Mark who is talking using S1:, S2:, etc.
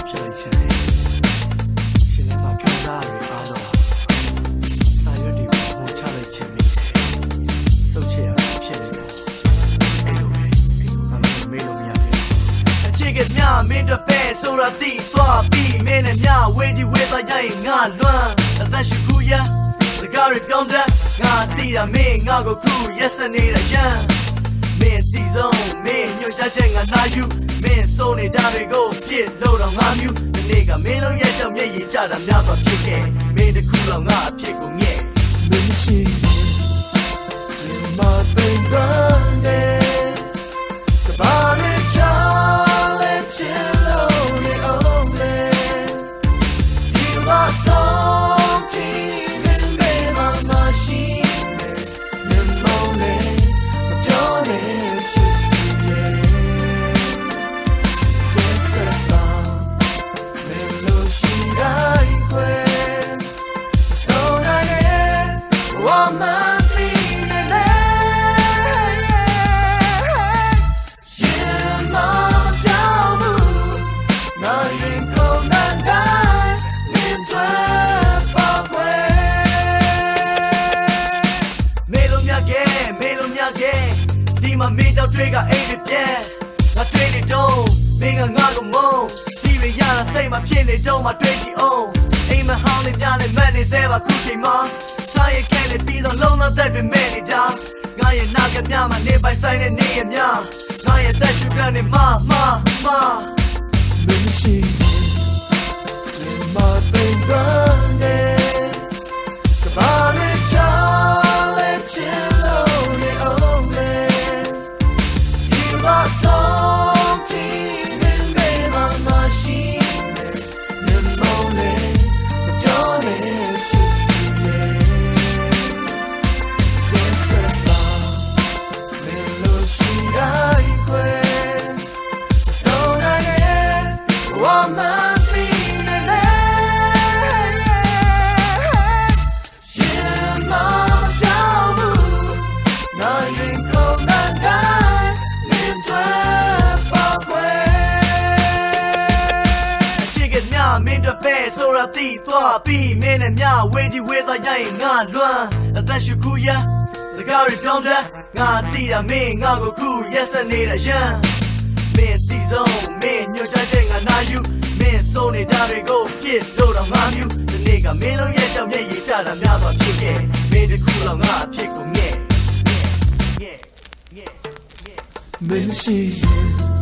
S1: ဖြစ်လိုက်ခြင်းနဲ့ရှင်လည်းမခံစားရတဲ့အားလုံးစာရွက်တွေကိုပုံချလိုက်ခြင်းနဲ့စုပ်ချရဖြစ်နေတယ်အဲ့လိုပဲမေးလို့မရဘူးအချစ်ကမြမင်းတို့ပဲဆိုတာတိသွားပြီးမင်းနဲ့မြဝေးကြီးဝေးသွားရင်ငါလွမ်းအသက်ရှူခုရစကားရပြောင်းတဲ့ငါတိတာမင်းငါကိုခုရက်စနေတာရန်မင်းတီဆုံးမင်းညွှန်ကြားချက်ငါနာယူမင်းစိုးနေတာတွေကိုပြစ်လို့တော့ငါမြူဒီနေ့ကမင်းလုံးရဲ့ကြောင့်မျက်ရည်ကျတာများစွာဖြစ်ခဲ့မင်းတစ်ခုတော့ငါအဖြစ်ကိုငဲ့မင်းရှိရင်မသိမ်းတဲ့ကဘာရဲ့ချာလဲချင်လို့နေအောင်လေဒီမှာဆုံးချင်မင်းမေမမရှိမင်းမောင်းနေမပြောနေချစ်ရဲ့ဆက်ပါမင်းလို့ရှိတိုင်းခွဲဆုံးနိုင်ဝမ်းမဒီမှာမင်းကြောင့်တွေ့ကအိမ်တွေပြန်ငါတွေ့နေတော့မင်းကငါ့ကိုမုန်းဒီရရတာစိတ်မှာဖြစ်နေတော့မှတွေ့ကြည့်အောင်အိမ်မဟောင်းနေပြနေမက်နေစေပါခုချိန်မှာထားရခဲ့လေပြီးတော့လုံးလုံးသက်တွေမဲ့နေတာငါရဲ့နာကပြမှာနေပိုင်ဆိုင်တဲ့နေရမြငါရဲ့သက်ရှူကနေမမမရှိဒီမှာသိမ်းတဲ့ကဘာရဲ့ချာလဲချင်လို့နေအောင်လေsomething in me machine the moment the dawn is here just about melody I quit so that woman feeling you must go now you come and dieမင်းတို့ပဲဆိုတာတိသွားပြီးမင်းနဲ့မြဝေးကြီးဝေးသွားရင်ငါလွမ်းအသက်ရှူခုရစကားရပြောင်းတဲ့ငါတိတာမင်းငါကိုခုရက်စက်နေတာရန်မင်းတီဆုံးမင်းညွှန်ကြားချက်ငါနာယူမင်းစိုးနေတာတွေကိုပြစ်လို့တော့ငါမြူဒီနေ့ကမင်းလုံးရဲ့ကြောင့်မျက်ရည်ကျတာများစွာဖြစ်ခဲ့မင်းတစ်ခုတော့ငါအဖြစ်ကိုငဲ့မင်းရှိရင်